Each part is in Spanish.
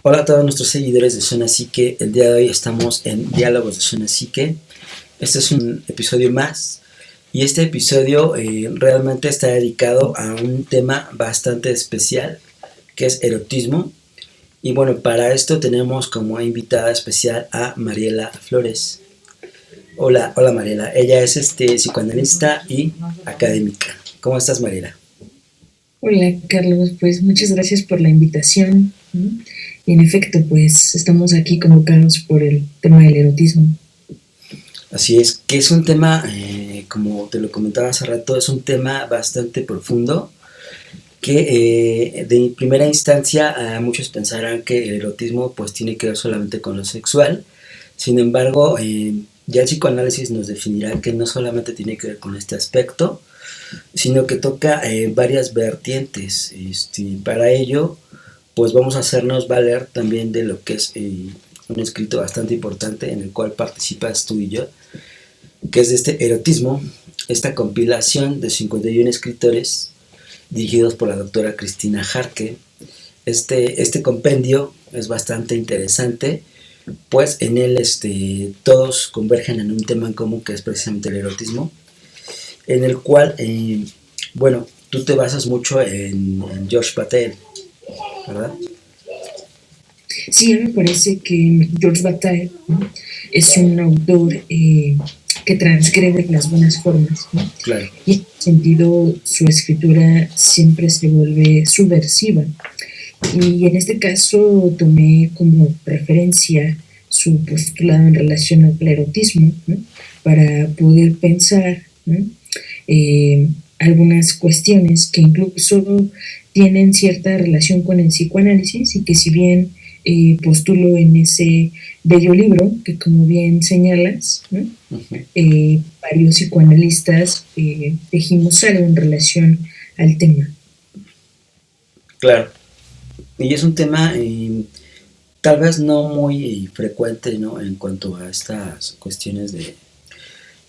Hola a todos nuestros seguidores de Zona Psique. El día de hoy estamos en Diálogos de Zona Psique. Este es un episodio más y este episodio realmente está dedicado a un tema bastante especial que es erotismo. Y bueno, para esto tenemos como invitada especial a Mariela Flores. Hola Mariela. Ella es psicoanalista y académica. ¿Cómo estás, Mariela? Hola Carlos, pues muchas gracias por la invitación, ¿no? Y en efecto, pues estamos aquí convocados por el tema del erotismo. Así es, que es un tema, como te lo comentaba hace rato, es un tema bastante profundo que de primera instancia muchos pensarán que el erotismo pues tiene que ver solamente con lo sexual. Sin embargo, ya el psicoanálisis nos definirá que no solamente tiene que ver con este aspecto, sino que toca varias vertientes. Para ello, pues vamos a hacernos valer también de lo que es un escrito bastante importante en el cual participas tú y yo, que es de este erotismo, esta compilación de 51 escritores dirigidos por la doctora Cristina Jarque. Este compendio es bastante interesante, pues en él todos convergen en un tema en común que es precisamente el erotismo, en el cual, bueno, tú te basas mucho en George Patel, ¿verdad? Sí, a mí me parece que George Bataille, ¿no?, es un autor que transgrede las buenas formas, ¿no? Claro. Y en ese sentido su escritura siempre se vuelve subversiva. Y en este caso tomé como referencia su postulado en relación al erotismo, ¿no?, para poder pensar, ¿no?, algunas cuestiones que incluso tienen cierta relación con el psicoanálisis y que si bien postulo en ese bello libro que como bien señalas, ¿no?, varios psicoanalistas tejimos algo en relación al tema. Claro. Y es un tema tal vez no muy frecuente, ¿no?, en cuanto a estas cuestiones de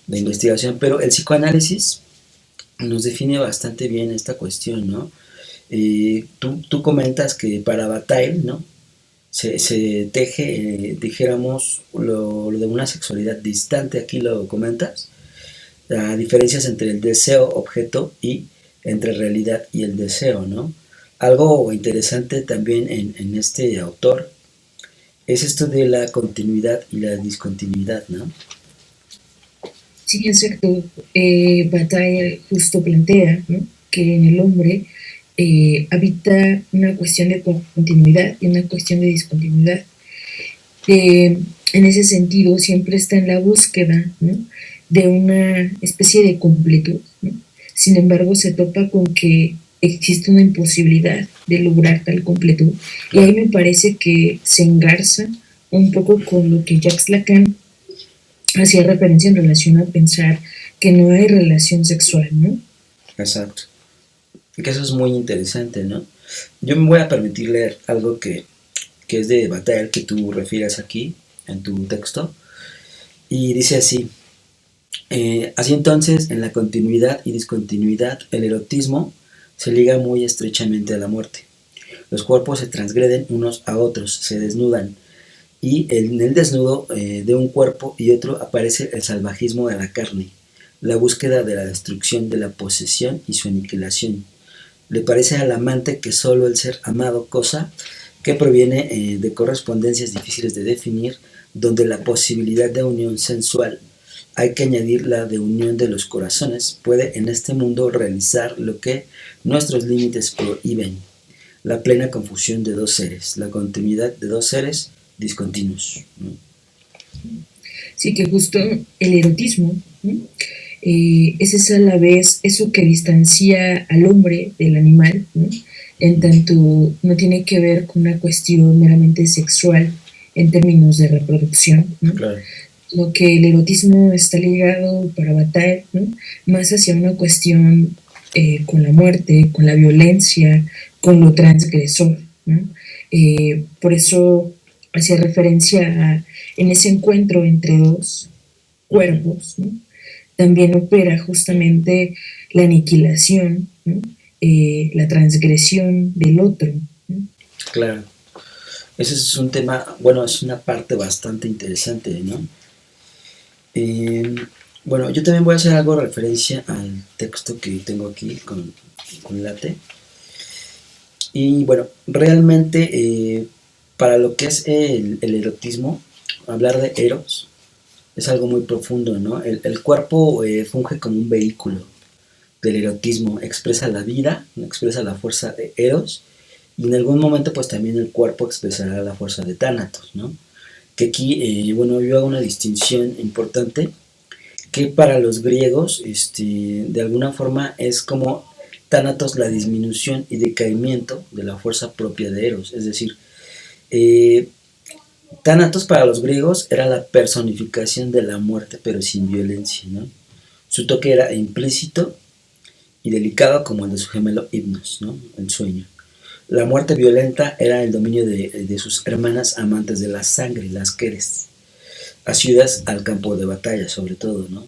investigación, pero el psicoanálisis nos define bastante bien esta cuestión, ¿no? Tú comentas que para Bataille, ¿no?, se teje, dijéramos, lo de una sexualidad distante, aquí lo comentas, las diferencias entre el deseo objeto y entre realidad y el deseo, ¿no? Algo interesante también en este autor es esto de la continuidad y la discontinuidad, ¿no? Sí, exacto. Bataille justo plantea, ¿no?, que en el hombre habita una cuestión de continuidad y una cuestión de discontinuidad. En ese sentido, siempre está en la búsqueda, ¿no?, de una especie de completud, ¿no? Sin embargo, se topa con que existe una imposibilidad de lograr tal completud. Y ahí me parece que se engarza un poco con lo que Jacques Lacan hacía referencia en relación a pensar que no hay relación sexual, ¿no? Exacto. Que eso es muy interesante, ¿no? Yo me voy a permitir leer algo que es de Bataille, que tú refieres aquí en tu texto, y dice así: así entonces, en la continuidad y discontinuidad, el erotismo se liga muy estrechamente a la muerte. Los cuerpos se transgreden unos a otros, se desnudan, y en el desnudo de un cuerpo y otro aparece el salvajismo de la carne, la búsqueda de la destrucción de la posesión y su aniquilación. Le parece al amante que solo el ser amado, cosa que proviene de correspondencias difíciles de definir, donde la posibilidad de unión sensual, hay que añadir la de unión de los corazones, puede en este mundo realizar lo que nuestros límites prohíben, la plena confusión de dos seres, la continuidad de dos seres discontinuos, ¿no? Sí, que justo el erotismo, ¿no?, es a la vez eso que distancia al hombre del animal, ¿no?, en tanto no tiene que ver con una cuestión meramente sexual en términos de reproducción, ¿no? Claro. Lo que el erotismo está ligado para Bataille, ¿no?, más hacia una cuestión con la muerte, con la violencia, con lo transgresor, ¿no? Por eso hacía referencia a, en ese encuentro entre dos cuerpos, ¿no?, también opera justamente la aniquilación, ¿no?, la transgresión del otro, ¿no? Claro. Ese es un tema, bueno, es una parte bastante interesante, ¿no? Eh, bueno, yo también voy a hacer algo de referencia al texto que tengo aquí con Late. Y bueno, realmente para lo que es el erotismo, hablar de eros es algo muy profundo, ¿no? El cuerpo funge como un vehículo del erotismo, expresa la vida, expresa la fuerza de eros, y en algún momento pues también el cuerpo expresará la fuerza de Tánatos, ¿no? Que aquí, bueno, yo hago una distinción importante, que para los griegos, de alguna forma es como Tánatos la disminución y decaimiento de la fuerza propia de Eros, es decir, eh, Tánatos para los griegos era la personificación de la muerte pero sin violencia, ¿no? Su toque era implícito y delicado como el de su gemelo Hipnos, ¿no? El sueño. La muerte violenta era el dominio de sus hermanas amantes de la sangre, las Keres, asiduas al campo de batalla sobre todo, ¿no?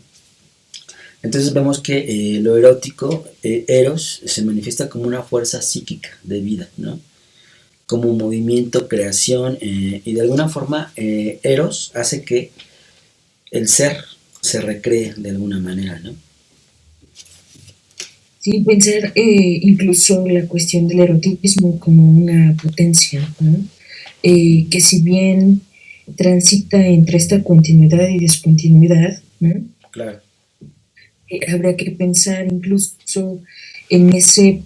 Entonces vemos que lo erótico, Eros, se manifiesta como una fuerza psíquica de vida, ¿no? Como movimiento, creación, y de alguna forma Eros hace que el ser se recree de alguna manera, ¿no? Sí, pensar incluso la cuestión del erotismo como una potencia, ¿no? Que si bien transita entre esta continuidad y discontinuidad, ¿no? Claro. Habría que pensar incluso en ese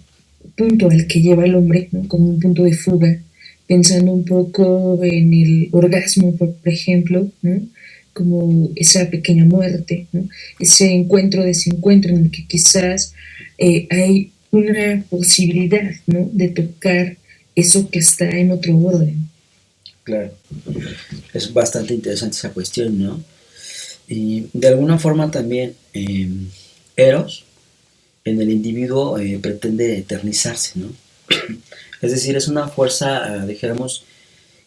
punto al que lleva el hombre, ¿no? Como un punto de fuga, pensando un poco en el orgasmo, por ejemplo, ¿no? Como esa pequeña muerte, ¿no? Ese encuentro, desencuentro en el que quizás hay una posibilidad, ¿no? De tocar eso que está en otro orden. Claro, es bastante interesante esa cuestión, ¿no? Y de alguna forma también Eros en el individuo pretende eternizarse, ¿no? Es decir, es una fuerza, dijéramos,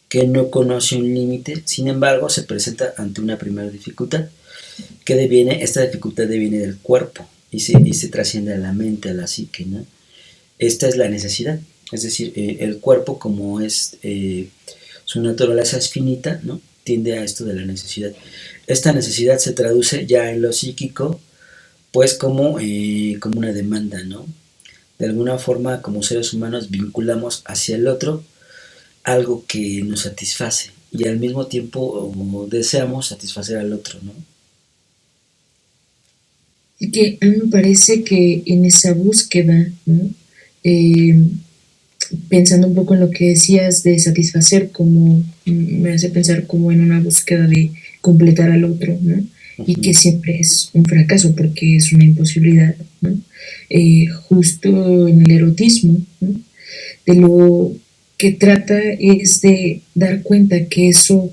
que no conoce un límite, sin embargo, se presenta ante una primera dificultad, que esta dificultad deviene del cuerpo y se trasciende a la mente, a la psique, ¿no? Esta es la necesidad, es decir, el cuerpo como su naturaleza es finita, ¿no? Tiende a esto de la necesidad. Esta necesidad se traduce ya en lo psíquico, pues como una demanda, ¿no? De alguna forma, como seres humanos, vinculamos hacia el otro algo que nos satisface y al mismo tiempo deseamos satisfacer al otro, ¿no? Y que a mí me parece que en esa búsqueda, ¿no? Eh, pensando un poco en lo que decías de satisfacer, como me hace pensar como en una búsqueda de completar al otro, ¿no? Uh Y -huh. que siempre es un fracaso porque es una imposibilidad, ¿no? Justo en el erotismo, ¿no? De lo que trata es de dar cuenta que eso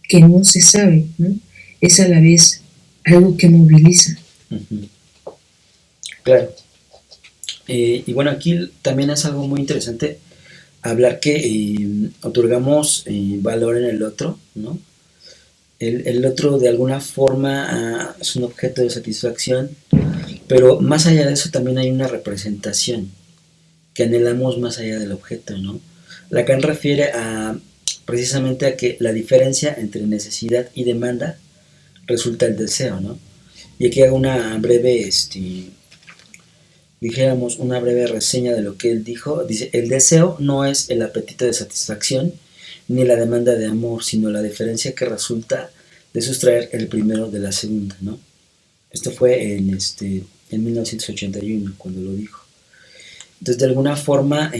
que no se sabe, ¿no? Es a la vez algo que moviliza. Uh -huh. Claro. Y bueno, aquí también es algo muy interesante hablar que otorgamos valor en el otro, ¿no? El otro de alguna forma es un objeto de satisfacción, pero más allá de eso también hay una representación que anhelamos más allá del objeto, ¿no? Lacan refiere precisamente a que la diferencia entre necesidad y demanda resulta el deseo, ¿no? Y aquí hago una breve, dijéramos, una breve reseña de lo que él dijo. Dice, el deseo no es el apetito de satisfacción ni la demanda de amor, sino la diferencia que resulta de sustraer el primero de la segunda, ¿no? Esto fue en 1981 cuando lo dijo. Entonces, de alguna forma,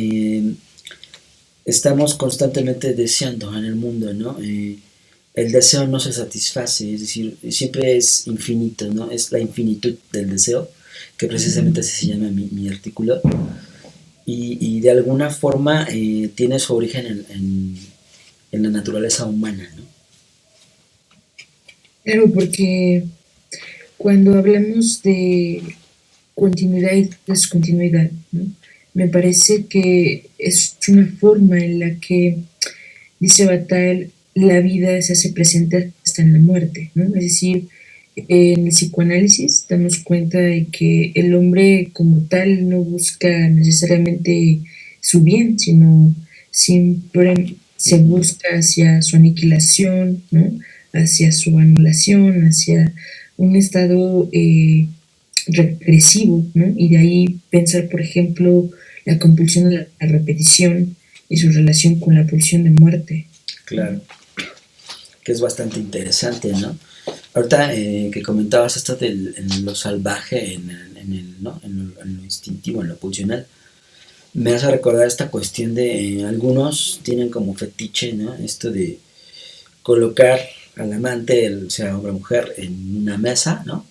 estamos constantemente deseando en el mundo, ¿no? El deseo no se satisface, es decir, siempre es infinito, ¿no? Es la infinitud del deseo, que precisamente así se llama mi artículo, y de alguna forma tiene su origen en la naturaleza humana, ¿no? Claro, porque cuando hablamos de continuidad y descontinuidad, ¿no? Me parece que es una forma en la que, dice Bataille, la vida se hace presente hasta en la muerte, ¿no? Es decir, en el psicoanálisis damos cuenta de que el hombre como tal no busca necesariamente su bien, sino siempre se busca hacia su aniquilación, ¿no? Hacia su anulación, hacia un estado regresivo, ¿no? Y de ahí pensar, por ejemplo, la compulsión de la repetición y su relación con la pulsión de muerte. Claro, que es bastante interesante, ¿no? Ahorita que comentabas esto en lo salvaje, ¿no? En lo instintivo, en lo pulsional, me hace recordar esta cuestión de algunos tienen como fetiche, ¿no? Esto de colocar al amante, sea hombre o mujer, en una mesa, ¿no?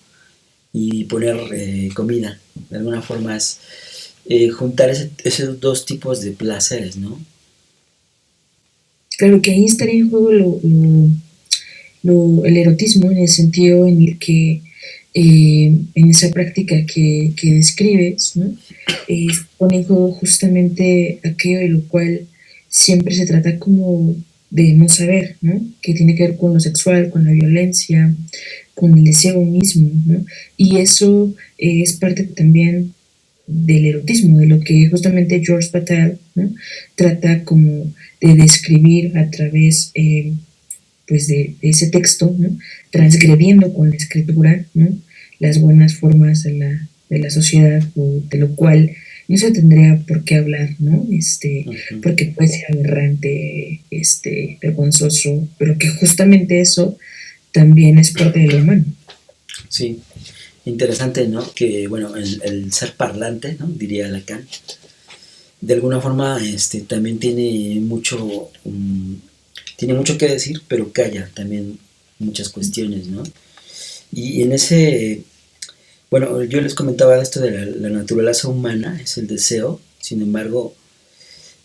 Y poner comida. De alguna forma es juntar esos dos tipos de placeres, ¿no? Claro que ahí estaría en juego el erotismo en el sentido en el que en esa práctica que describes, ¿no? Pone en juego justamente aquello de lo cual siempre se trata como de no saber, ¿no? Que tiene que ver con lo sexual, con la violencia, con el deseo mismo, ¿no? Y eso es parte también del erotismo, de lo que justamente George Bataille, ¿no? Trata como de describir a través pues de ese texto, ¿no? Transgrediendo con la escritura, ¿no? Las buenas formas de la sociedad, o de lo cual no se tendría por qué hablar, ¿no? Uh-huh. Porque puede ser aberrante, vergonzoso, pero que justamente eso también es parte de lo humano. Sí, interesante, ¿no? Que, bueno, el ser parlante, ¿no? Diría Lacan, de alguna forma también tiene mucho que decir, pero calla también muchas cuestiones, ¿no? Y en ese, bueno, yo les comentaba esto de la naturaleza humana, es el deseo, sin embargo,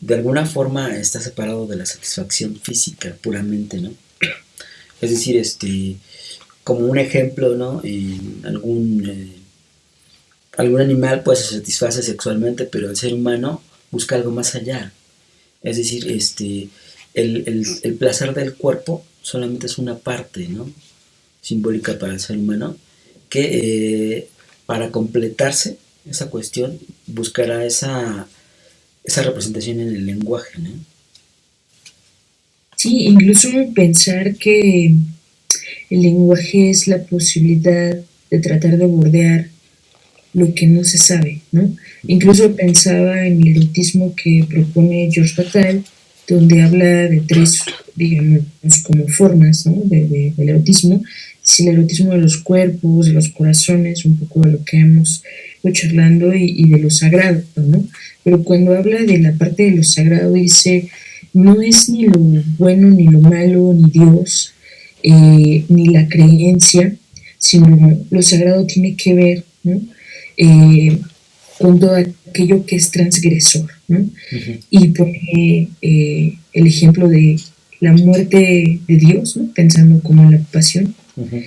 de alguna forma está separado de la satisfacción física puramente, ¿no? Es decir, como un ejemplo, ¿no? Algún animal pues se satisface sexualmente, pero el ser humano busca algo más allá. Es decir, el placer del cuerpo solamente es una parte, ¿no? Simbólica para el ser humano, que para completarse esa cuestión buscará esa representación en el lenguaje, ¿no? Sí, incluso pensar que el lenguaje es la posibilidad de tratar de bordear lo que no se sabe, ¿no? Uh-huh. Incluso pensaba en el erotismo que propone George Bataille, donde habla de tres, digamos, como formas, ¿no? Del erotismo. Es el erotismo de los cuerpos, de los corazones, un poco de lo que hemos ido charlando, y de lo sagrado, ¿no? Pero cuando habla de la parte de lo sagrado, dice, no es ni lo bueno ni lo malo, ni Dios, ni la creencia, sino lo sagrado tiene que ver, ¿no? eh, con todo aquello que es transgresor, ¿no? Uh-huh. Y pone el ejemplo de la muerte de Dios, ¿no? Pensando como en la pasión, Uh-huh.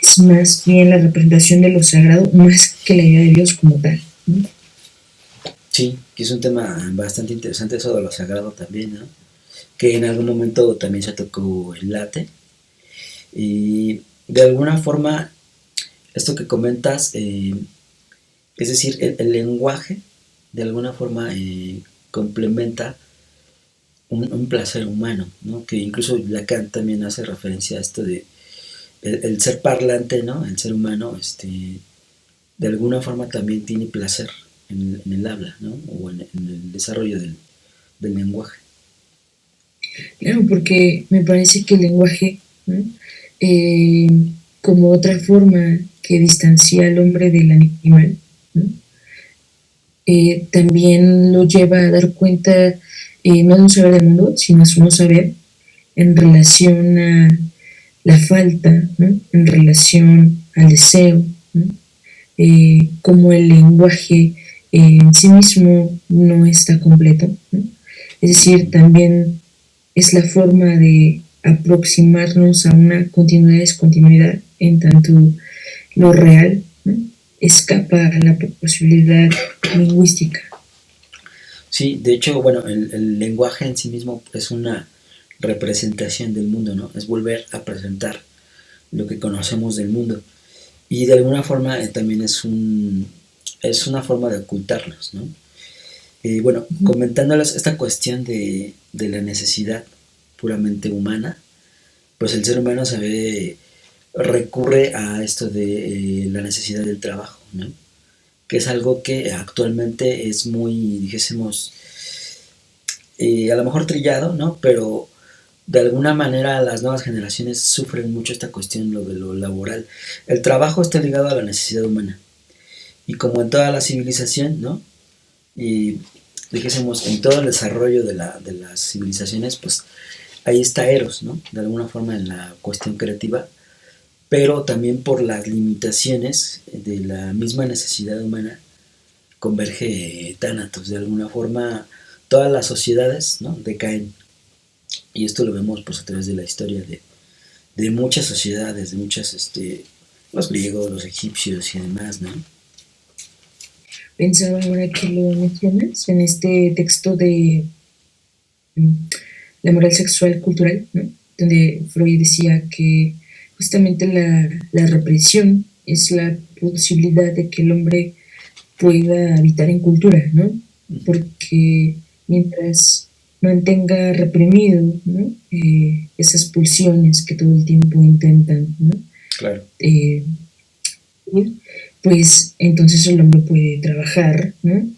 es más bien la representación de lo sagrado, más que la idea de Dios como tal, ¿no? Sí, que es un tema bastante interesante eso de lo sagrado también, ¿no? Que en algún momento también se tocó el late. Y de alguna forma, esto que comentas, es decir, el lenguaje de alguna forma complementa un placer humano, ¿no? Que incluso Lacan también hace referencia a esto de el ser parlante, ¿no? El ser humano, de alguna forma también tiene placer en el habla, ¿no? O en el desarrollo del lenguaje. Claro, porque me parece que el lenguaje, ¿no? eh, como otra forma que distancia al hombre del animal, ¿no? También lo lleva a dar cuenta no de un saber del mundo, sino a su no saber en relación a la falta, ¿no? En relación al deseo, ¿no? Como el lenguaje en sí mismo no está completo, ¿no? Es decir, también es la forma de aproximarnos a una continuidad y descontinuidad en tanto lo real, ¿no? Escapa a la posibilidad lingüística. Sí, de hecho, bueno, el lenguaje en sí mismo es una representación del mundo, ¿no? Es volver a presentar lo que conocemos del mundo. Y de alguna forma también es una forma de ocultarlos, ¿no? Bueno, Uh -huh. comentándoles esta cuestión de la necesidad. puramente humana, pues el ser humano se ve, recurre a esto de la necesidad del trabajo, ¿no? Que es algo que actualmente es muy, dijésemos, a lo mejor trillado, ¿no? Pero de alguna manera las nuevas generaciones sufren mucho esta cuestión lo de lo laboral. El trabajo está ligado a la necesidad humana. Y como en toda la civilización, ¿no? Y dijésemos, en todo el desarrollo de las civilizaciones, pues ahí está Eros, ¿no? De alguna forma en la cuestión creativa, pero también por las limitaciones de la misma necesidad humana converge Thanatos. De alguna forma, todas las sociedades, ¿no? Decaen. Y esto lo vemos pues a través de la historia de muchas sociedades, de muchas, los griegos, los egipcios y demás, ¿no? Pensaba ahora que lo mencionas en este texto de mm, la moral sexual cultural, ¿no? Donde Freud decía que justamente la represión es la posibilidad de que el hombre pueda habitar en cultura, ¿no? Porque mientras mantenga reprimido, ¿no? Esas pulsiones que todo el tiempo intentan, ¿no? Claro. Eh, pues entonces el hombre puede trabajar, ¿no?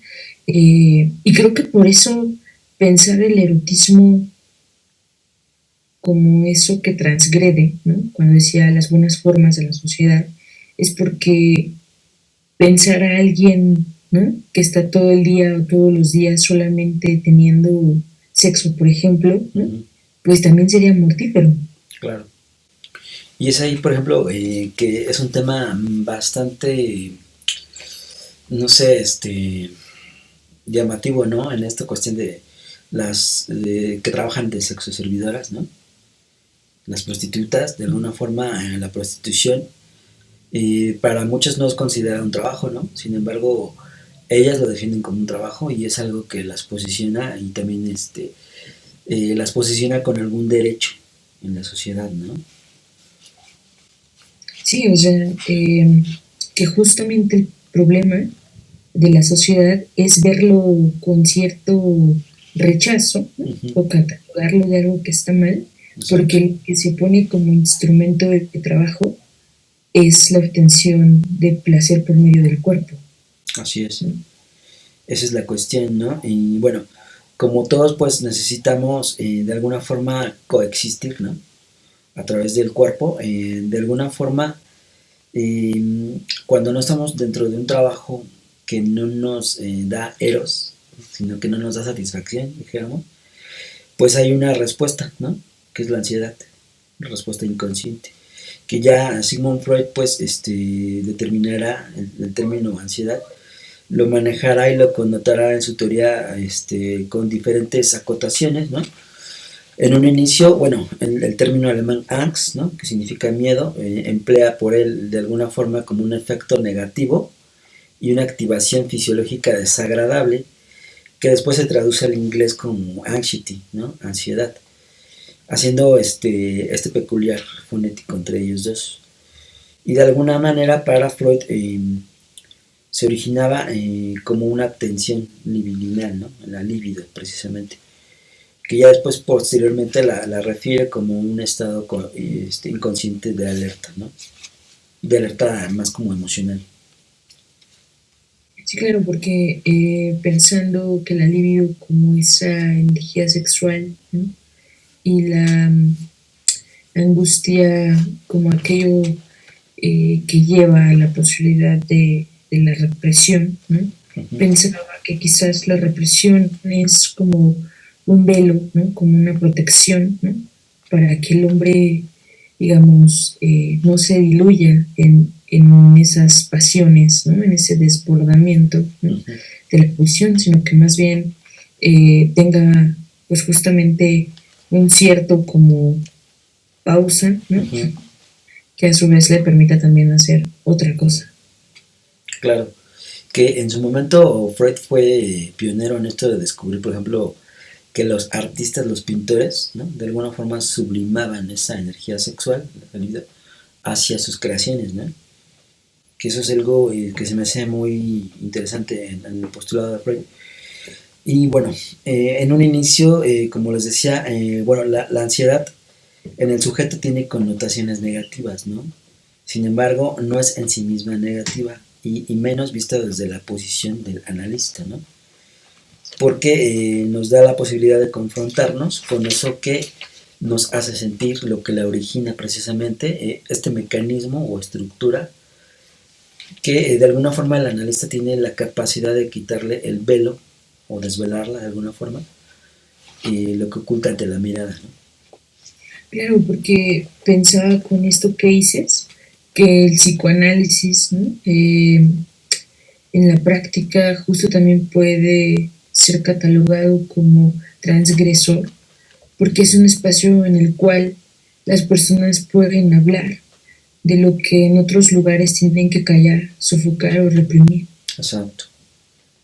Y creo que por eso pensar el erotismo como eso que transgrede, ¿no? Cuando decía las buenas formas de la sociedad, es porque pensar a alguien, ¿no? Que está todo el día o todos los días solamente teniendo sexo, por ejemplo, ¿no? Pues también sería mortífero. Claro. Y es ahí, por ejemplo, que es un tema bastante, no sé, llamativo, ¿no? En esta cuestión de las que trabajan de sexo servidoras, ¿no? Las prostitutas, de alguna forma, la prostitución, para muchos no es considerado un trabajo, ¿no? Sin embargo, ellas lo definen como un trabajo y es algo que las posiciona y también las posiciona con algún derecho en la sociedad, ¿no? Sí, o sea, que justamente el problema de la sociedad es verlo con cierto rechazo, ¿no? O catalogarlo de algo que está mal, Exacto. porque el que se pone como instrumento de trabajo es la obtención de placer por medio del cuerpo. Así es. ¿No? Esa es la cuestión, ¿no? Y bueno, como todos pues necesitamos de alguna forma coexistir, ¿no? A través del cuerpo, de alguna forma, cuando no estamos dentro de un trabajo que no nos da eros, sino que no nos da satisfacción, dijéramos, pues hay una respuesta, ¿no? Que es la ansiedad, una respuesta inconsciente. Que ya Sigmund Freud, pues, determinará el término ansiedad, lo manejará y lo connotará en su teoría con diferentes acotaciones, ¿no? En un inicio, bueno, el término alemán Angst, ¿no? Que significa miedo, emplea por él de alguna forma como un efecto negativo y una activación fisiológica desagradable que después se traduce al inglés como anxiety, ¿no? Ansiedad, haciendo este peculiar fonético entre ellos dos. Y de alguna manera para Freud se originaba como una tensión libidinal, ¿no? La libido precisamente, que ya después posteriormente la refiere como un estado inconsciente de alerta, ¿no? De alerta más como emocional. Sí, claro, porque pensando que la libido como esa energía sexual, ¿no? Y la angustia como aquello que lleva a la posibilidad de la represión, ¿no? Pensaba que quizás la represión es como un velo, ¿no? Como una protección, ¿no? Para que el hombre, digamos, no se diluya en esas pasiones, ¿no? En ese desbordamiento, ¿no? De la pulsión, sino que más bien tenga pues justamente un cierto como pausa, ¿no? Que a su vez le permita también hacer otra cosa. Claro, que en su momento Freud fue pionero en esto de descubrir, por ejemplo, que los artistas, los pintores, ¿no? De alguna forma sublimaban esa energía sexual hacia sus creaciones, ¿no? Que eso es algo que se me hace muy interesante en el postulado de Freud, Y bueno, en un inicio, como les decía, bueno, la ansiedad en el sujeto tiene connotaciones negativas, ¿no? Sin embargo, no es en sí misma negativa y menos vista desde la posición del analista, ¿no? Porque nos da la posibilidad de confrontarnos con eso que nos hace sentir, lo que la origina precisamente, este mecanismo o estructura que de alguna forma el analista tiene la capacidad de quitarle el velo o desvelarla de alguna forma, lo que oculta ante la mirada, ¿no? Claro, porque pensaba con esto que dices, que el psicoanálisis, ¿no? En la práctica justo también puede ser catalogado como transgresor, porque es un espacio en el cual las personas pueden hablar de lo que en otros lugares tienen que callar, sofocar o reprimir. Exacto.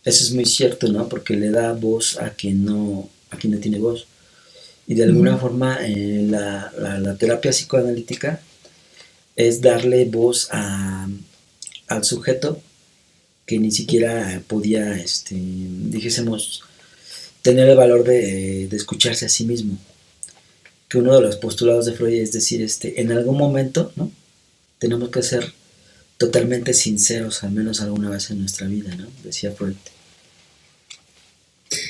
Eso es muy cierto, ¿no? Porque le da voz a quien no tiene voz. Y de alguna Ujú. forma la terapia psicoanalítica es darle voz al sujeto que ni siquiera podía, dijésemos, tener el valor de escucharse a sí mismo. Que uno de los postulados de Freud es decir, en algún momento, ¿no? Tenemos que ser totalmente sinceros, al menos alguna vez en nuestra vida, ¿no? Decía Freud.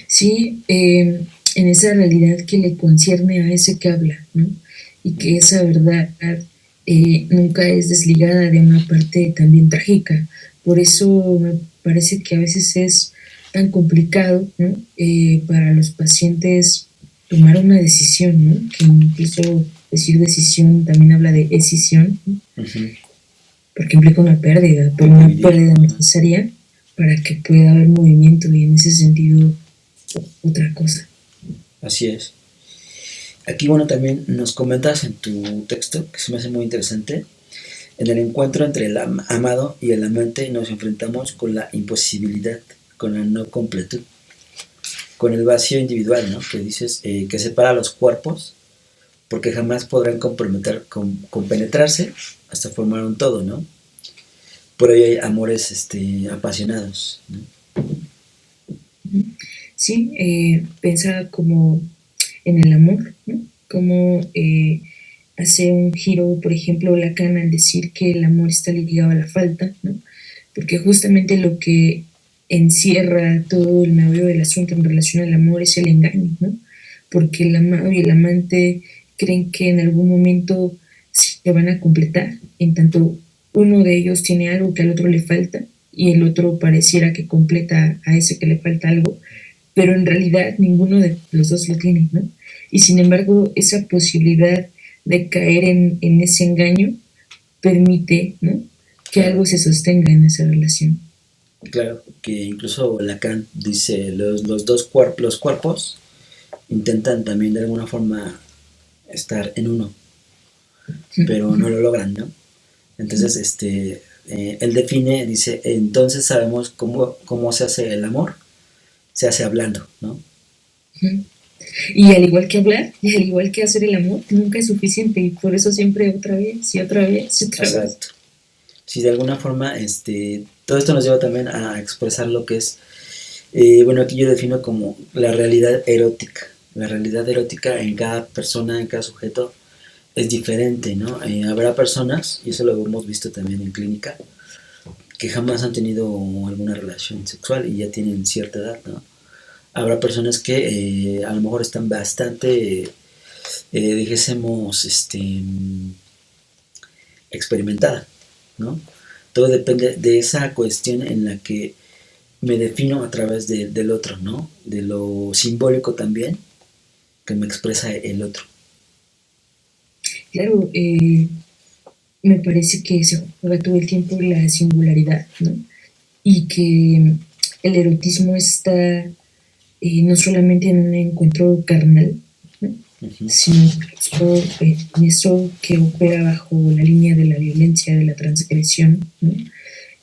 Sí, en esa realidad que le concierne a ese que habla, ¿no? Y que esa verdad nunca es desligada de una parte también trágica. Por eso me parece que a veces es tan complicado, ¿no? Para los pacientes tomar una decisión, ¿no? Que incluso decir decisión también habla de escisión, ¿no? Uh-huh. Porque implica una pérdida, pero El una dividir. pérdida Uh-huh. necesaria para que pueda haber movimiento y en ese sentido otra cosa. Así es. Aquí, bueno, también nos comentas en tu texto, que se me hace muy interesante, en el encuentro entre el amado y el amante nos enfrentamos con la imposibilidad, con la no completud, con el vacío individual, ¿no? Que dices que separa los cuerpos, porque jamás podrán compenetrarse hasta formar un todo, ¿no? Por ello hay amores apasionados, ¿no? Sí, pensaba como en el amor, ¿no? Como hace un giro, por ejemplo, Lacan al decir que el amor está ligado a la falta, ¿no? Porque justamente lo que encierra todo el meollo del asunto en relación al amor es el engaño, ¿no? Porque el amado y el amante creen que en algún momento se van a completar, en tanto uno de ellos tiene algo que al otro le falta y el otro pareciera que completa a ese que le falta algo, pero en realidad ninguno de los dos lo tiene, ¿no? Y sin embargo, esa posibilidad de caer en ese engaño permite, ¿no? Que Claro, algo se sostenga en esa relación. claro, que incluso Lacan dice los cuerpos intentan también de alguna forma estar en uno, pero no lo logran, ¿no? Entonces, él define, dice, entonces sabemos cómo se hace el amor, se hace hablando, ¿no? Y al igual que hablar, y al igual que hacer el amor, nunca es suficiente y por eso siempre otra vez y otra vez y otra vez. Exacto. Si de alguna forma, todo esto nos lleva también a expresar lo que es, bueno, aquí yo defino como la realidad erótica. La realidad erótica en cada persona, en cada sujeto, es diferente, ¿no? Habrá personas, y eso lo hemos visto también en clínica, que jamás han tenido alguna relación sexual y ya tienen cierta edad, ¿no? Habrá personas que a lo mejor están bastante, dijésemos, experimentada, ¿no? Todo depende de esa cuestión en la que me defino a través del otro, ¿no? De lo simbólico también que me expresa el otro. Claro, me parece que se juega todo el tiempo la singularidad, ¿no? Y que el erotismo está no solamente en un encuentro carnal, ¿no? Uh-huh. Sino incluso en eso que opera bajo la línea de la violencia, de la transgresión, ¿no?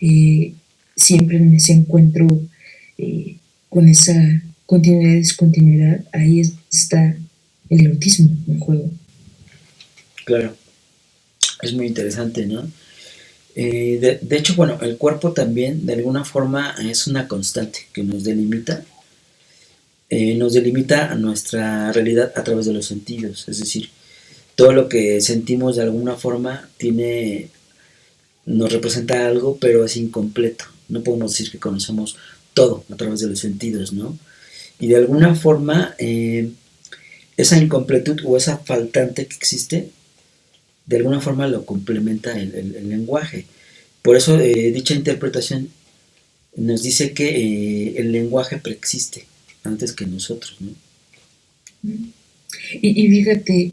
Eh, Siempre en ese encuentro con esa continuidad y discontinuidad, ahí está el erotismo en juego. Claro, es muy interesante, ¿no? De hecho, bueno, el cuerpo también de alguna forma es una constante que nos delimita nos delimita nuestra realidad a través de los sentidos, es decir, todo lo que sentimos de alguna forma nos representa algo, pero es incompleto. No podemos decir que conocemos todo a través de los sentidos, ¿no? Y de alguna forma, esa incompletud o esa faltante que existe, de alguna forma lo complementa el lenguaje. Por eso dicha interpretación nos dice que el lenguaje preexiste antes que nosotros, ¿no? Y fíjate,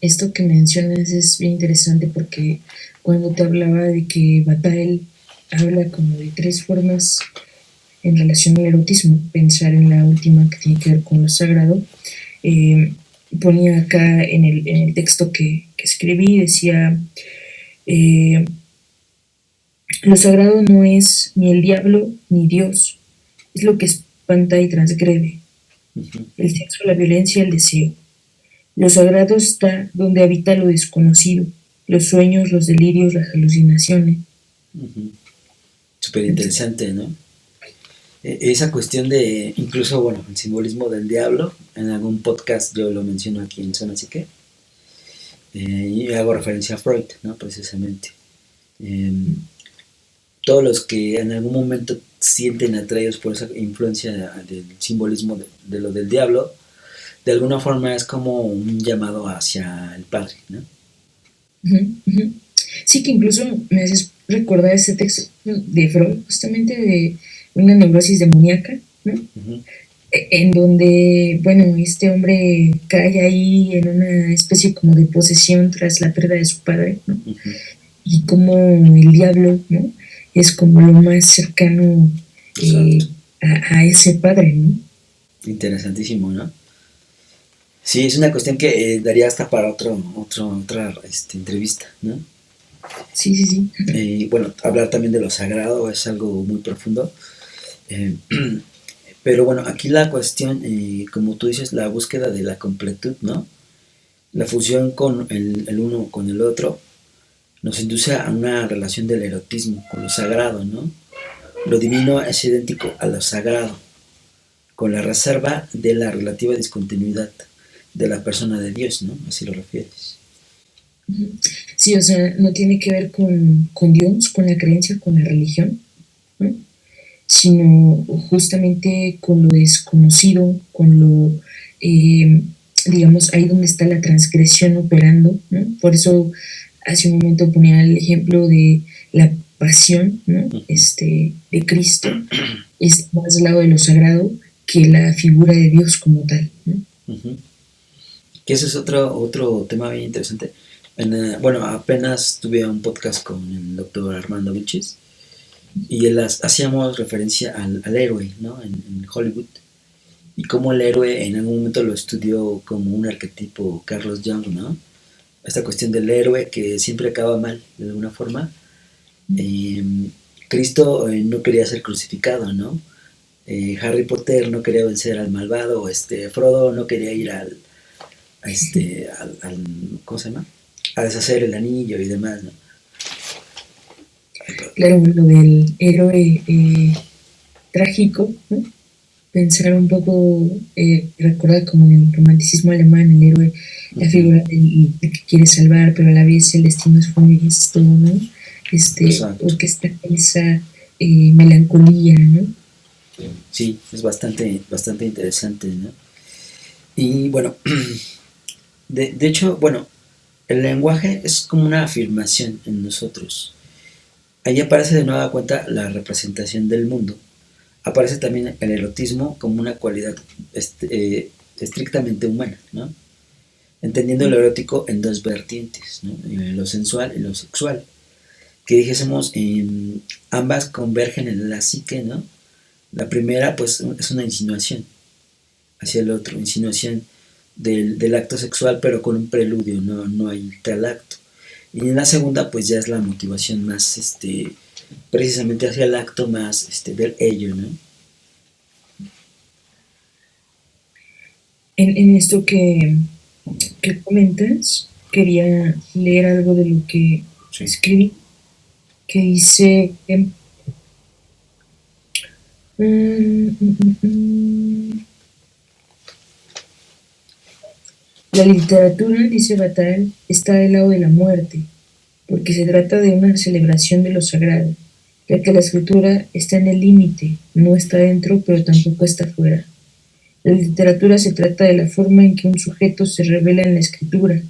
esto que mencionas es bien interesante porque cuando te hablaba de que Bataille habla como de tres formas en relación al erotismo, pensar en la última que tiene que ver con lo sagrado, eh, ponía acá en el texto que escribí, decía, eh, lo sagrado no es ni el diablo ni Dios, es lo que espanta y transgrede, Uh-huh. el sexo, la violencia, el deseo. Lo sagrado está donde habita lo desconocido, los sueños, los delirios, las alucinaciones. Uh-huh. Súper interesante, ¿no? Esa cuestión de, incluso, bueno, el simbolismo del diablo, en algún podcast yo lo menciono aquí en Zona Psique, y hago referencia a Freud, ¿no? Precisamente. Eh, todos los que en algún momento sienten atraídos por esa influencia del simbolismo de lo del diablo, de alguna forma es como un llamado hacia el Padre, ¿no? Uh-huh, uh-huh. Sí, que incluso me haces recordar ese texto de Freud, justamente de una neurosis demoníaca, ¿no? Uh-huh. En donde, bueno, este hombre cae ahí en una especie como de posesión tras la pérdida de su padre, ¿no? Uh-huh. Y como el diablo, ¿no? Es como lo más cercano a ese padre, ¿no? Interesantísimo, ¿no? Sí, es una cuestión que daría hasta para otra entrevista, ¿no? Sí, sí, sí. Bueno, hablar también de lo sagrado es algo muy profundo. Eh, pero bueno, aquí la cuestión, como tú dices, la búsqueda de la completud, ¿no? La fusión con el uno con el otro nos induce a una relación del erotismo con lo sagrado, ¿no? Lo divino es idéntico a lo sagrado, con la reserva de la relativa discontinuidad de la persona de Dios, ¿no? Así lo refieres. Sí, o sea, no tiene que ver con Dios, con la creencia, con la religión, ¿no? Sino justamente con lo desconocido, con lo, digamos, ahí donde está la transgresión operando, ¿no? Por eso hace un momento ponía el ejemplo de la pasión, ¿no? Uh-huh. De Cristo, es más al lado de lo sagrado que la figura de Dios como tal, ¿no? Uh-huh. Que ese es otro tema bien interesante. Bueno, apenas tuve un podcast con el doctor Armando Vilchis y hacíamos referencia al héroe, ¿no? En Hollywood. Y cómo el héroe en algún momento lo estudió como un arquetipo Carlos Jung, ¿no? Esta cuestión del héroe que siempre acaba mal, de alguna forma. Eh, Cristo no quería ser crucificado, ¿no? Harry Potter no quería vencer al malvado, Frodo no quería ir al ¿cómo se llama? A deshacer el anillo y demás, ¿no? Claro, lo del héroe trágico, ¿no? Pensar un poco, recordar como en el romanticismo alemán, el héroe, la Uh-huh. figura del que quiere salvar, pero a la vez el destino es funesto, ¿no? Exacto. Orquesta esa melancolía, ¿no? Sí, es bastante interesante, ¿no? Y bueno, de hecho, bueno, el lenguaje es como una afirmación en nosotros. Ahí aparece de nueva cuenta la representación del mundo. Aparece también el erotismo como una cualidad estrictamente humana, ¿no? Entendiendo lo erótico en dos vertientes, ¿no? Lo sensual y lo sexual. Que dijésemos, ambas convergen en la psique, ¿no? La primera, pues, es una insinuación hacia el otro, insinuación del acto sexual, pero con un preludio, no hay tal acto. Y en la segunda, pues ya es la motivación más, precisamente hacia el acto más del ello, ¿no? En esto que comentas, quería leer algo de lo que Sí. escribí, que dice, La literatura, dice Bataille, está del lado de la muerte, porque se trata de una celebración de lo sagrado, ya que la escritura está en el límite, no está dentro, pero tampoco está fuera. La literatura se trata de la forma en que un sujeto se revela en la escritura,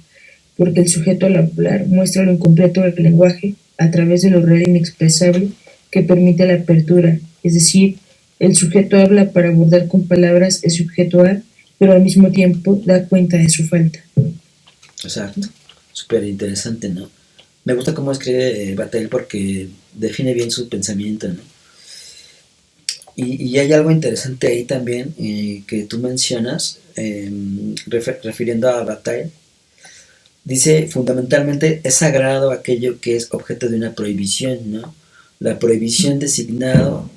porque el sujeto al hablar muestra lo incompleto del lenguaje a través de lo real inexpresable que permite la apertura, es decir, el sujeto habla para abordar con palabras el sujeto A, pero al mismo tiempo da cuenta de su falta. Exacto. Súper interesante, ¿no? Me gusta cómo escribe Bataille porque define bien su pensamiento, ¿no? Y hay algo interesante ahí también que tú mencionas, refiriendo a Bataille. Dice, fundamentalmente es sagrado aquello que es objeto de una prohibición, ¿no? La prohibición designando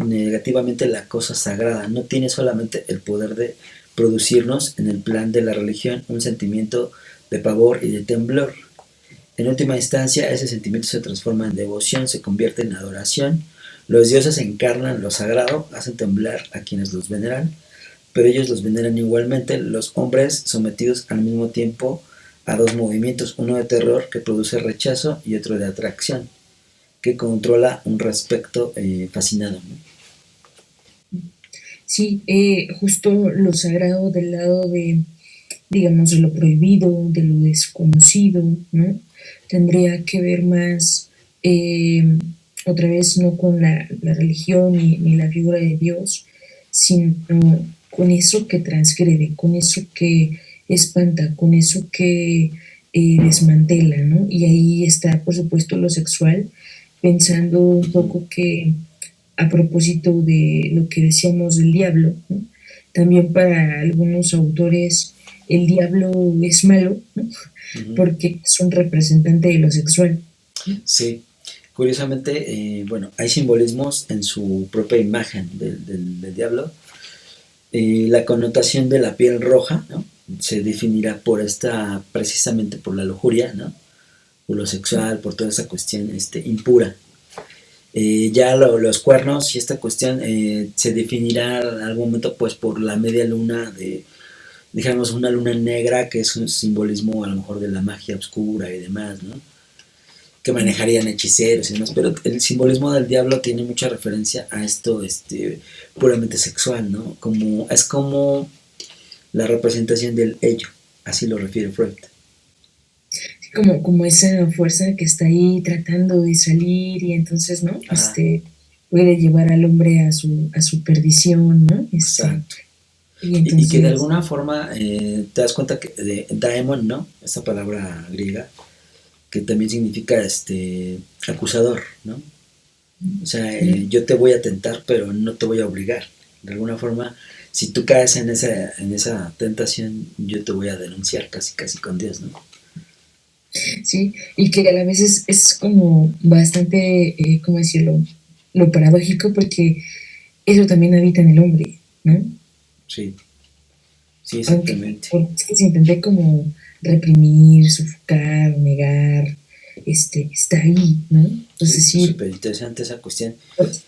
negativamente la cosa sagrada. No tiene solamente el poder de producirnos en el plan de la religión un sentimiento de pavor y de temblor. En última instancia, ese sentimiento se transforma en devoción, se convierte en adoración. Los dioses encarnan lo sagrado, hacen temblar a quienes los veneran, pero ellos los veneran igualmente, los hombres sometidos al mismo tiempo a dos movimientos, uno de terror que produce rechazo y otro de atracción, que controla un respecto fascinado, ¿no? Sí, justo lo sagrado del lado de, digamos, de lo prohibido, de lo desconocido, ¿no? Tendría que ver más, otra vez, no con la religión ni la figura de Dios, sino con eso que transgrede, con eso que espanta, con eso que desmantela, ¿no? Y ahí está, por supuesto, lo sexual, pensando un Uh-huh, poco que a propósito de lo que decíamos del diablo, ¿no? También para algunos autores el diablo es malo, ¿no? uh-huh. Porque es un representante de lo sexual. Sí, curiosamente, bueno, hay simbolismos en su propia imagen del diablo. La connotación de la piel roja, ¿no? Se definirá por esta, precisamente por la lujuria, ¿no? Por lo sexual, por toda esa cuestión impura. Ya los cuernos y esta cuestión se definirá en algún momento pues por la media luna de, digamos, una luna negra que es un simbolismo a lo mejor de la magia oscura y demás, ¿no? Que manejarían hechiceros y demás, pero el simbolismo del diablo tiene mucha referencia a esto puramente sexual, ¿no? Es como la representación del ello, así lo refiere Freud. Como esa fuerza que está ahí tratando de salir y entonces, ¿no? Ajá, Puede llevar al hombre a su perdición, ¿no? exacto. Y Y que de entonces, alguna forma te das cuenta que de daemon, ¿no? Esa palabra griega, que también significa acusador, ¿no? O sea, sí, yo te voy a tentar, pero no te voy a obligar. De alguna forma, si tú caes en esa tentación, yo te voy a denunciar casi, casi con Dios, ¿no? sí, y que a la vez es como bastante, ¿cómo decirlo? Lo paradójico porque eso también habita en el hombre, ¿no? Sí, sí, Aunque exactamente. por más que se intente como reprimir, sofocar, negar, está ahí, ¿no? Es Sí, decir, súper interesante esa cuestión. pues,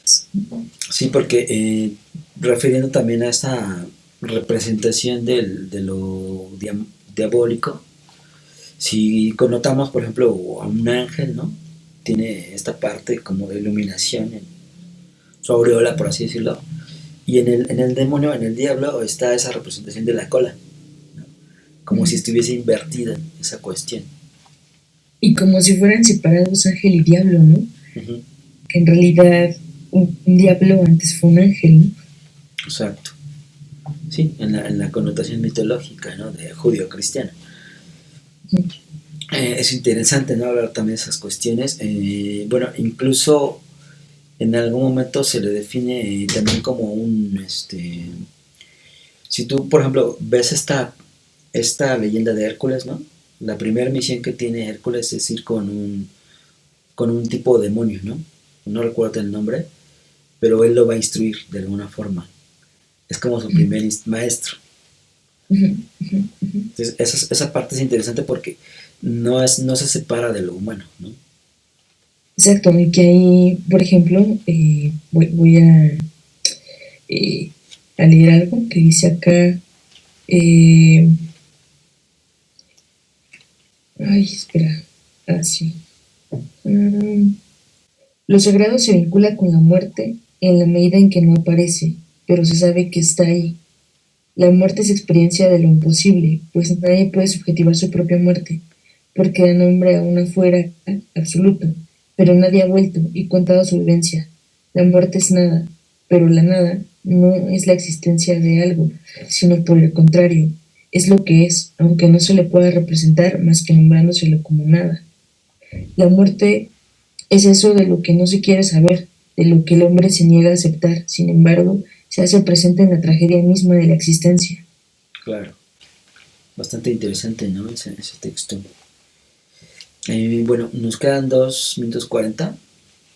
Sí, porque refiriendo también a esta representación de lo diabólico, si connotamos, por ejemplo, a un ángel, ¿no? Tiene esta parte como de iluminación en su aureola, por así decirlo. Y en el demonio, en el diablo, está esa representación de la cola, ¿no? Como si estuviese invertida esa cuestión. y como si fueran separados ángel y diablo, ¿no? Ujú, Que en realidad un diablo antes fue un ángel, ¿no? exacto. Sí, en la connotación mitológica, ¿no? De judío-cristiana. Es interesante, ¿no? Hablar también de esas cuestiones. Bueno, incluso en algún momento se le define también como si tú, por ejemplo, ves esta leyenda de Hércules, ¿no? La primera misión que tiene Hércules es ir con un tipo de demonio, ¿no? No recuerdo el nombre, pero él lo va a instruir de alguna forma. Es como su primer maestro. Entonces, esa parte es interesante porque no se separa de lo humano, ¿no? Exacto, y que ahí, por ejemplo, voy eh, a leer algo que dice acá, Ay, espera. Ah, sí. Mm, lo sagrado se vincula con la muerte en la medida en que no aparece, pero se sabe que está ahí. La muerte es experiencia de lo imposible, pues nadie puede subjetivar su propia muerte, porque da nombre a una fuera absoluto, pero nadie ha vuelto y contado su vivencia. La muerte es nada, pero la nada no es la existencia de algo, sino por el contrario, es lo que es, aunque no se le pueda representar más que nombrándoselo como nada. La muerte es eso de lo que no se quiere saber, de lo que el hombre se niega a aceptar, sin embargo, se hace presente en la tragedia misma de la existencia. Claro, bastante interesante, ¿no? Ese texto. Bueno, nos quedan 2 minutos 40,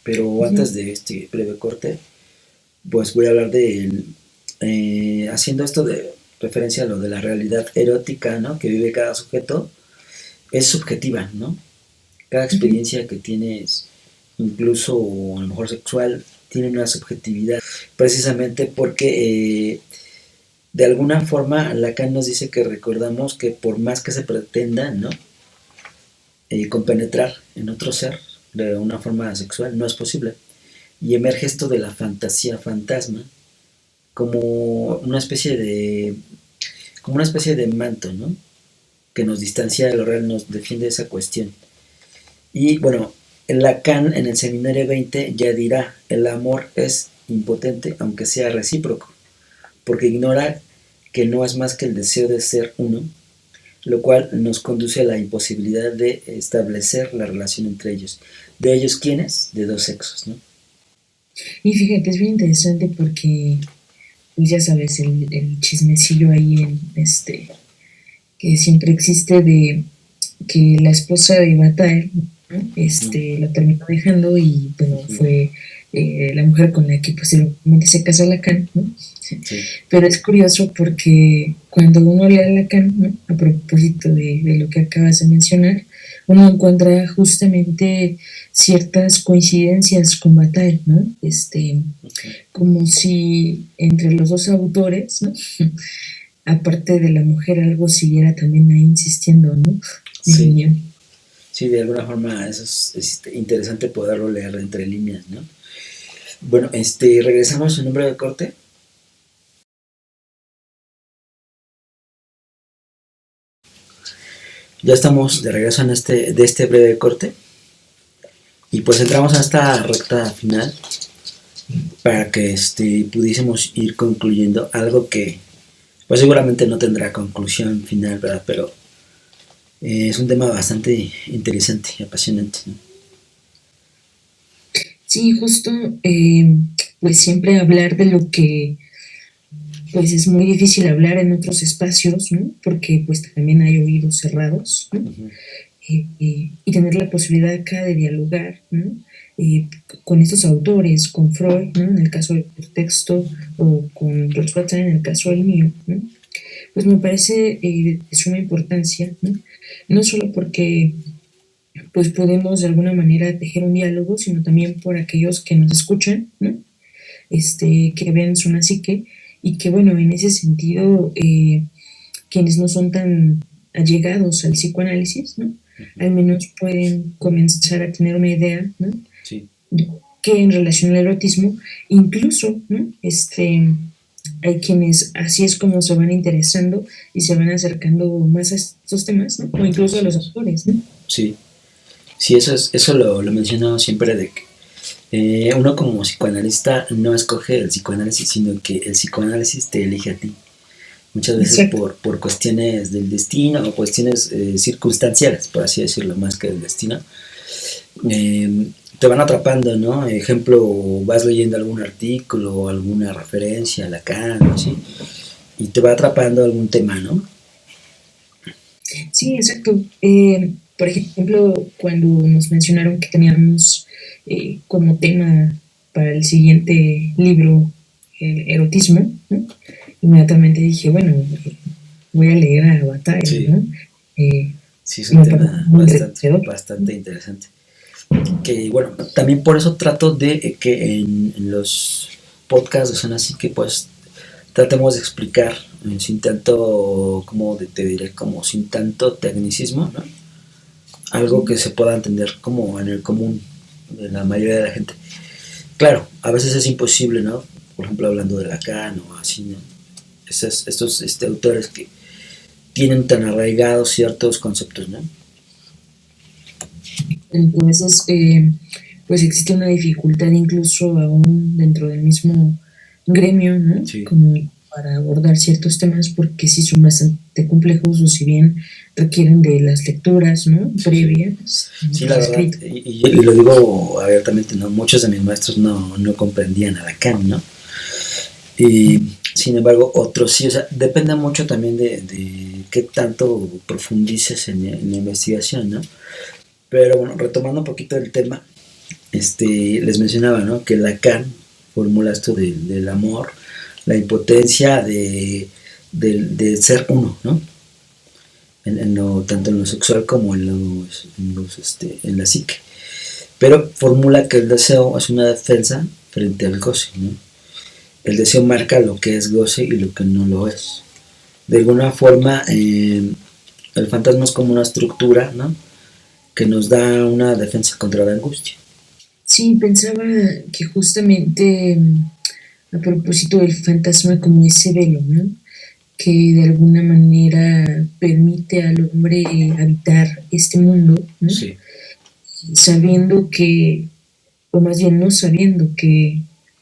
pero Ujú, antes de este breve corte, pues voy a hablar de, haciendo esto de referencia a lo de la realidad erótica, ¿no? Que vive cada sujeto, es subjetiva, ¿no? Cada ujú. experiencia que tienes, incluso a lo mejor sexual, tiene una subjetividad, precisamente porque de alguna forma Lacan nos dice que recordamos que por más que se pretenda, ¿no? Compenetrar en otro ser de una forma sexual no es posible. Y emerge esto de la fantasía fantasma como una especie de como una especie de manto, ¿no? Que nos distancia de lo real, nos defiende esa cuestión. Y bueno, Lacan en el seminario 20 ya dirá, el amor es impotente aunque sea recíproco, porque ignora que no es más que el deseo de ser uno, lo cual nos conduce a la imposibilidad de establecer la relación entre ellos. ¿De ellos quiénes? De dos sexos, ¿no? Y fíjate, es bien interesante porque, pues ya sabes, el chismecillo ahí en que siempre existe de que la esposa de Bataille, ¿no? Uh-huh, La terminó dejando y bueno, uh-huh, fue la mujer con la que posiblemente se casó Lacan, ¿no? sí, Pero es curioso porque cuando uno lee a Lacan, ¿no? A propósito de lo que acabas de mencionar, uno encuentra justamente ciertas coincidencias con Bataille, ¿no? uh-huh, Como si entre los dos autores, ¿no? Aparte de la mujer, algo siguiera también ahí insistiendo, ¿no? En sí, unión. sí, de alguna forma eso es interesante poderlo leer entre líneas, ¿no? Bueno, regresamos a un breve corte. Ya estamos de regreso en de este breve corte y pues entramos a esta recta final para que pudiésemos ir concluyendo algo que pues seguramente no tendrá conclusión final, ¿verdad? Pero es un tema bastante interesante y apasionante, ¿no? Sí, justo, pues siempre hablar de lo que pues es muy difícil hablar en otros espacios, ¿no? Porque pues también hay oídos cerrados, ¿no? Uh-huh. Y tener la posibilidad acá de dialogar, ¿no? Con estos autores, con Freud, ¿no? En el caso del texto, o con Rothbard en el caso del mío, ¿no? Pues me parece de suma importancia, ¿no? No solo porque pues podemos de alguna manera tejer un diálogo, sino también por aquellos que nos escuchan, ¿no? Que ven su psique y que bueno, en ese sentido, quienes no son tan allegados al psicoanálisis, ¿no? Uh-huh. Al menos pueden comenzar a tener una idea, ¿no? Sí, Que en relación al erotismo, incluso, ¿no? Hay quienes así es como se van interesando y se van acercando más a estos temas, ¿no? O incluso a así los es. autores, ¿no? Sí, sí, eso lo menciono siempre de que uno como psicoanalista no escoge el psicoanálisis, sino que el psicoanálisis te elige a ti. Muchas veces Exacto. por cuestiones del destino o cuestiones circunstanciales, por así decirlo, más que del destino, te van atrapando, ¿no? Ejemplo, vas leyendo algún artículo, alguna referencia a Lacan, o así, y te va atrapando algún tema, ¿no? Sí, exacto. Por ejemplo, cuando nos mencionaron que teníamos como tema para el siguiente libro el erotismo, ¿no? Inmediatamente dije, bueno, voy a leer a Bataille, Sí, ¿no? Eh, sí es un Me parece tema muy enriquecedor. bastante interesante. Que bueno, también por eso trato de que en los podcasts son así que pues tratemos de explicar sin tanto, como te diré, como sin tanto tecnicismo, ¿no? algo que se pueda entender como en el común de la mayoría de la gente. Claro, a veces es imposible, ¿no? Por ejemplo, hablando de Lacan o así, ¿no? Estos autores que tienen tan arraigados ciertos conceptos, ¿no? Entonces, pues existe una dificultad incluso aún dentro del mismo gremio, ¿no? Sí. Como para abordar ciertos temas porque sí son bastante complejos o si bien requieren de las lecturas, ¿no? Previas. Sí, la verdad, y lo digo abiertamente, ¿no? Muchos de mis maestros no comprendían a Lacan, ¿no? Y sin embargo, otros sí, o sea, depende mucho también de qué tanto profundices en la investigación, ¿no? Pero bueno, retomando un poquito el tema, les mencionaba, ¿no? Que Lacan formula esto del amor, la impotencia de ser uno, ¿no? Tanto en lo sexual como en la psique. Pero formula que el deseo es una defensa frente al goce, ¿no? El deseo marca lo que es goce y lo que no lo es. De alguna forma, el fantasma es como una estructura, ¿no? Que nos da una defensa contra la angustia. Sí, pensaba que justamente a propósito del fantasma como ese velo, ¿no? Que de alguna manera permite al hombre habitar este mundo, ¿no? Sí. Sabiendo que, o más bien no sabiendo que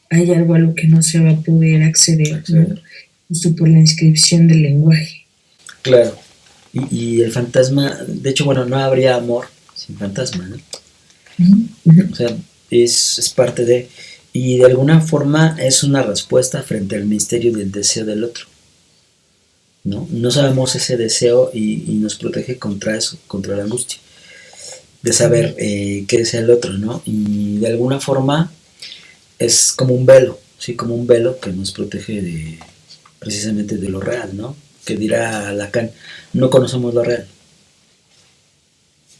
hay algo a lo que no se va a poder acceder, ¿no? Justo por la inscripción del lenguaje. Claro. Y el fantasma, de hecho, bueno, no habría amor sin fantasma, ¿no? O sea, es parte de... Y de alguna forma es una respuesta frente al misterio del deseo del otro, ¿no? No sabemos ese deseo y nos protege contra eso, contra la angustia, de saber qué desea el otro, ¿no? Y de alguna forma es como un velo, sí, como un velo que nos protege precisamente de lo real, ¿no? Que dirá Lacan, no conocemos lo real.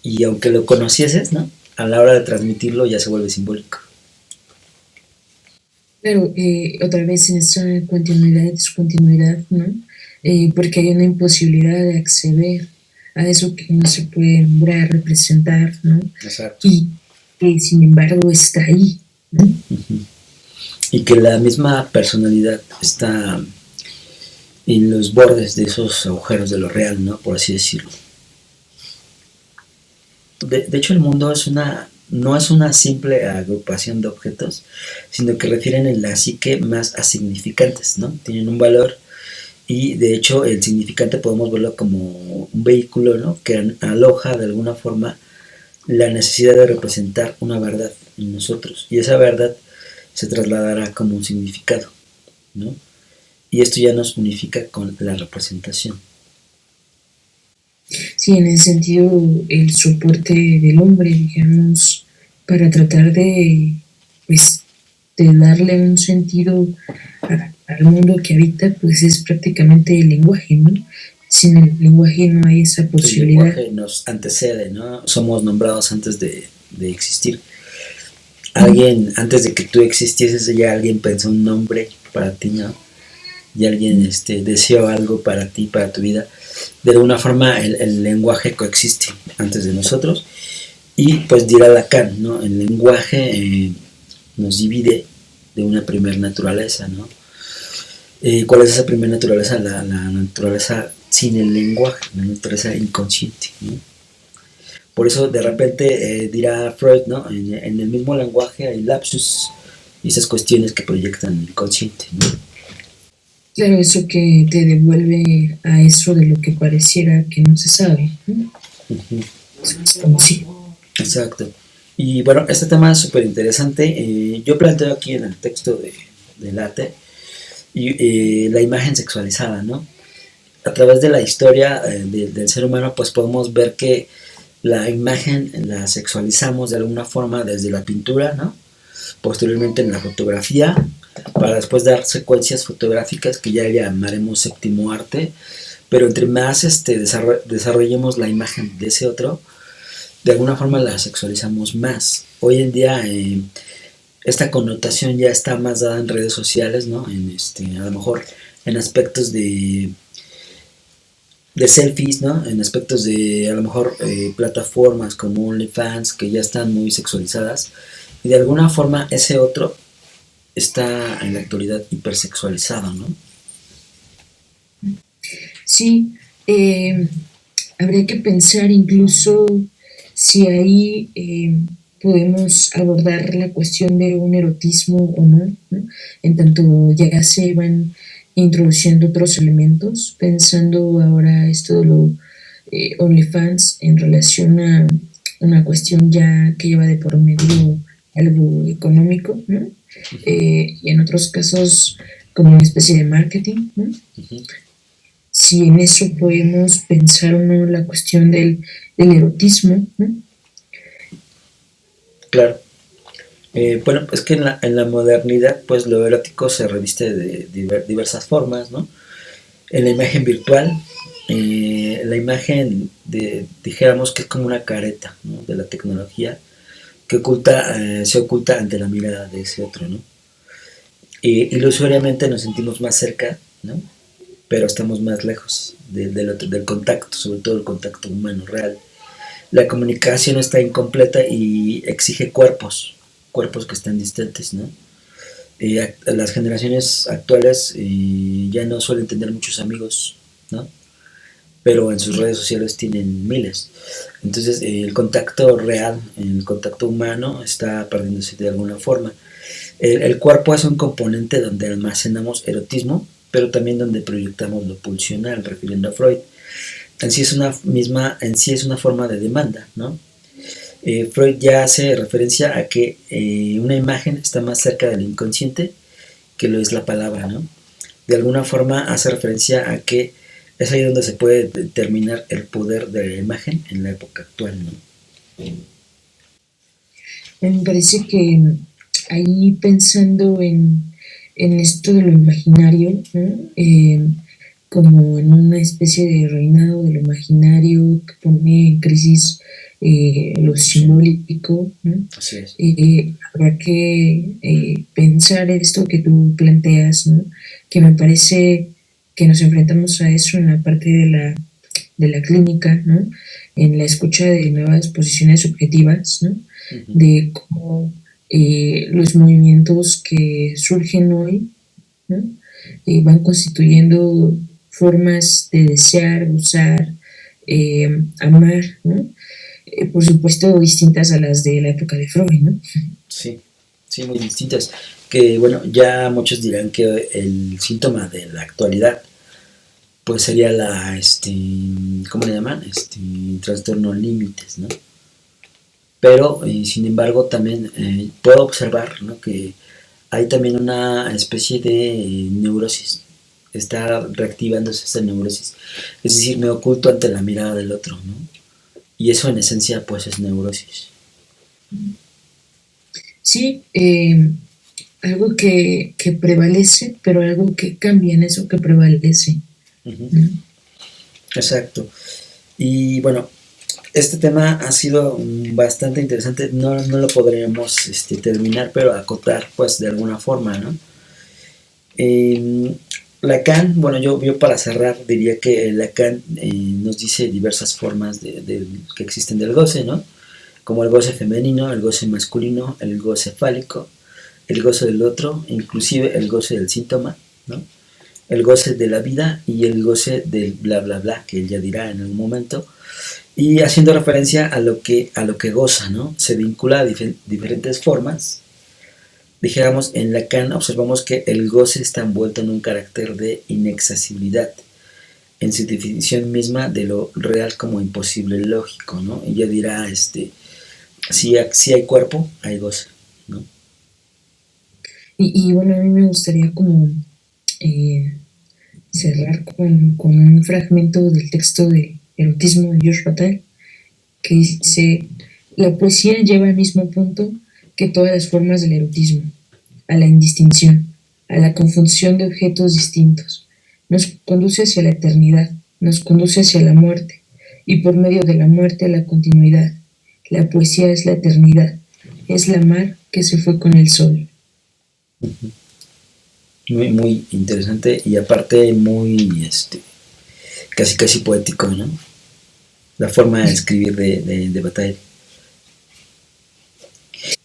Y aunque lo conocieses, ¿no? A la hora de transmitirlo ya se vuelve simbólico. Pero otra vez en esta continuidad y discontinuidad, ¿no? Porque hay una imposibilidad de acceder a eso que no se puede nombrar, representar, ¿no? Exacto. Y que sin embargo está ahí, ¿no? Y que la misma personalidad está en los bordes de esos agujeros de lo real, ¿no? Por así decirlo. De hecho, el mundo no es una simple agrupación de objetos, sino que refieren en la psique más a significantes, ¿no? Tienen un valor y de hecho el significante podemos verlo como un vehículo, ¿no? Que aloja de alguna forma la necesidad de representar una verdad en nosotros y esa verdad se trasladará como un significado, ¿no? Y esto ya nos unifica con la representación. Sí, en ese sentido, el soporte del hombre, digamos, para tratar de, pues, de darle un sentido al mundo que habita, pues es prácticamente el lenguaje, ¿no? Sin el lenguaje no hay esa posibilidad. El lenguaje nos antecede, ¿no? Somos nombrados antes de existir. Alguien, antes de que tú existieses, ya alguien pensó un nombre para ti, ¿no? Y alguien deseó algo para ti, para tu vida. De alguna forma el lenguaje coexiste antes de nosotros y pues dirá Lacan, ¿no? El lenguaje nos divide de una primera naturaleza, ¿no? ¿Cuál es esa primera naturaleza? La naturaleza sin el lenguaje, la naturaleza inconsciente, ¿no? Por eso de repente dirá Freud, ¿no? En el mismo lenguaje hay lapsus y esas cuestiones que proyectan el inconsciente, ¿no? Claro, eso que te devuelve a eso de lo que pareciera que no se sabe, ¿no? Exacto. Y bueno, este tema es súper interesante. Yo planteo aquí en el texto de Late la imagen sexualizada, ¿no? A través de la historia del ser humano, pues podemos ver que la imagen la sexualizamos de alguna forma desde la pintura, ¿no? Posteriormente en la fotografía, para después dar secuencias fotográficas que ya llamaremos séptimo arte, pero entre más desarrollemos la imagen de ese otro, de alguna forma la sexualizamos más. Hoy en día esta connotación ya está más dada en redes sociales, ¿no? A lo mejor en aspectos de selfies, ¿no? En aspectos de a lo mejor plataformas como OnlyFans que ya están muy sexualizadas y de alguna forma ese otro está en la actualidad hipersexualizado, ¿no? Sí, habría que pensar incluso si ahí podemos abordar la cuestión de un erotismo o no, ¿no? En tanto ya se van introduciendo otros elementos, pensando ahora esto de lo OnlyFans en relación a una cuestión ya que lleva de por medio algo económico, ¿no? Y en otros casos como una especie de marketing, ¿no? Uh-huh. Si en eso podemos pensar o no la cuestión del erotismo, ¿no? Claro. Bueno, es que en la modernidad, pues lo erótico se reviste de diversas formas, ¿no? En la imagen virtual, la imagen dijéramos que es como una careta, ¿no? De la tecnología que se oculta ante la mirada de ese otro, ¿no? Ilusoriamente nos sentimos más cerca, ¿no? Pero estamos más lejos del contacto, sobre todo el contacto humano real. La comunicación está incompleta y exige cuerpos que están distantes, ¿no? Las generaciones actuales ya no suelen tener muchos amigos, ¿no? Pero en sus redes sociales tienen miles. Entonces el contacto real, el contacto humano está perdiéndose de alguna forma. El cuerpo es un componente donde almacenamos erotismo, pero también donde proyectamos lo pulsional, refiriendo a Freud. En sí es una forma de demanda, ¿no? Freud ya hace referencia a que una imagen está más cerca del inconsciente que lo es la palabra, ¿no? De alguna forma hace referencia a que es ahí donde se puede determinar el poder de la imagen en la época actual, ¿no? Me parece que ahí pensando en esto de lo imaginario, ¿no? Como en una especie de reinado de lo imaginario que pone en crisis lo Sí, simbólico, ¿no? así es. Habrá que pensar esto que tú planteas, ¿no? Que me parece que nos enfrentamos a eso en la parte de la clínica, ¿no? En la escucha de nuevas posiciones subjetivas, ¿no? Uh-huh. De cómo los movimientos que surgen hoy, ¿no? Van constituyendo formas de desear, usar, amar, ¿no? Por supuesto distintas a las de la época de Freud, ¿no? Sí, sí, muy distintas. Que bueno, ya muchos dirán que el síntoma de la actualidad pues sería ¿cómo le llaman? Trastorno límites, ¿no? Pero sin embargo también puedo observar, ¿no? Que hay también una especie de neurosis. Está reactivándose esa neurosis. Es decir, me oculto ante la mirada del otro, ¿no? Y eso en esencia pues es neurosis. Sí, algo que prevalece, pero algo que cambia en eso que prevalece, Uh-huh. ¿no? Exacto. Y bueno, este tema ha sido bastante interesante. No lo podríamos terminar, pero acotar pues de alguna forma, ¿no? Eh, Lacan, bueno, yo para cerrar diría que Lacan nos dice diversas formas que existen del goce, ¿no? Como el goce femenino, el goce masculino, el goce fálico, el goce del otro, inclusive el goce del síntoma, ¿no? El goce de la vida y el goce del bla bla bla, que él ya dirá en algún momento, y haciendo referencia a lo que goza, ¿no? Se vincula a diferentes formas. Dijéramos, en Lacan observamos que el goce está envuelto en un carácter de inaccesibilidad, en su definición misma de lo real como imposible lógico, ¿no? Ella dirá, si hay cuerpo, hay goce, ¿no? Y bueno, a mí me gustaría como eh, cerrar con un fragmento del texto de Erotismo de George Bataille, que dice, la poesía lleva al mismo punto que todas las formas del erotismo, a la indistinción, a la confusión de objetos distintos. Nos conduce hacia la eternidad, nos conduce hacia la muerte, y por medio de la muerte a la continuidad. La poesía es la eternidad, es la mar que se fue con el sol. Muy, muy interesante y aparte muy, casi casi poético, ¿no? La forma de escribir de Bataille.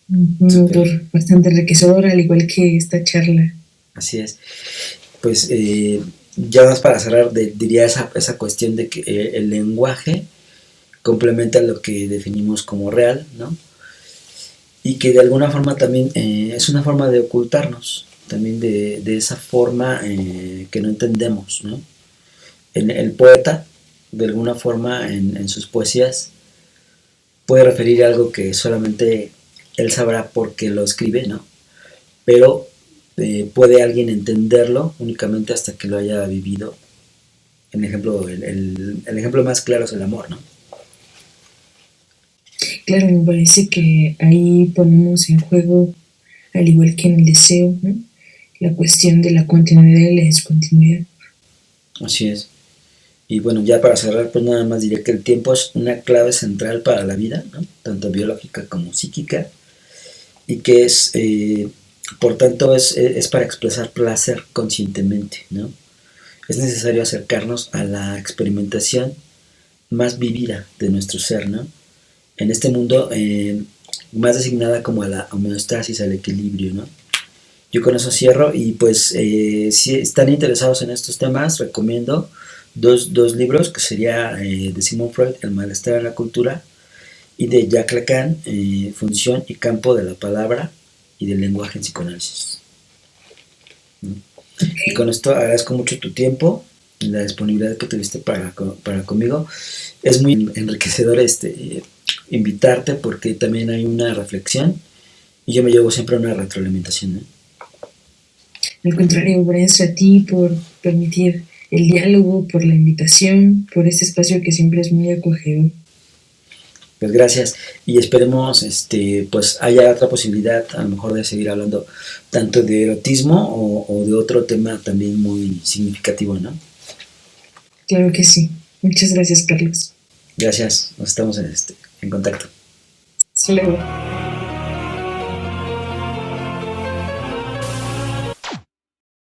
Un Súper, autor bastante enriquecedor, al igual que esta charla. así es. Pues ya más para cerrar, diría esa cuestión de que el lenguaje complementa lo que definimos como real, ¿no? Y que de alguna forma también es una forma de ocultarnos, también de esa forma que no entendemos, ¿no? El poeta, de alguna forma, en sus poesías, puede referir a algo que solamente él sabrá porque lo escribe, ¿no? Pero puede alguien entenderlo únicamente hasta que lo haya vivido. El ejemplo más claro es el amor, ¿no? Claro, me parece que ahí ponemos en juego, al igual que en el deseo, ¿no? La cuestión de la continuidad y la discontinuidad. Así es. Y bueno, ya para cerrar, pues nada más diré que el tiempo es una clave central para la vida, ¿no? Tanto biológica como psíquica, y que es, por tanto, es para expresar placer conscientemente, ¿no? Es necesario acercarnos a la experimentación más vivida de nuestro ser, ¿no? En este mundo más designada como a la homeostasis, al equilibrio, ¿no? Yo con eso cierro y pues si están interesados en estos temas, recomiendo dos libros que sería de Sigmund Freud, El malestar en la cultura, y de Jacques Lacan, Función y campo de la palabra y del lenguaje en psicoanálisis. ¿No? Y con esto agradezco mucho tu tiempo y la disponibilidad que tuviste para conmigo. Es muy enriquecedor invitarte porque también hay una reflexión y yo me llevo siempre una retroalimentación, ¿no? Al contrario, gracias a ti por permitir el diálogo, por la invitación, por este espacio que siempre es muy acogedor. Pues gracias y esperemos pues haya otra posibilidad a lo mejor de seguir hablando tanto de erotismo o de otro tema también muy significativo, ¿no? Claro que sí. Muchas gracias, Carlos. Gracias, nos estamos en contacto. Hasta luego.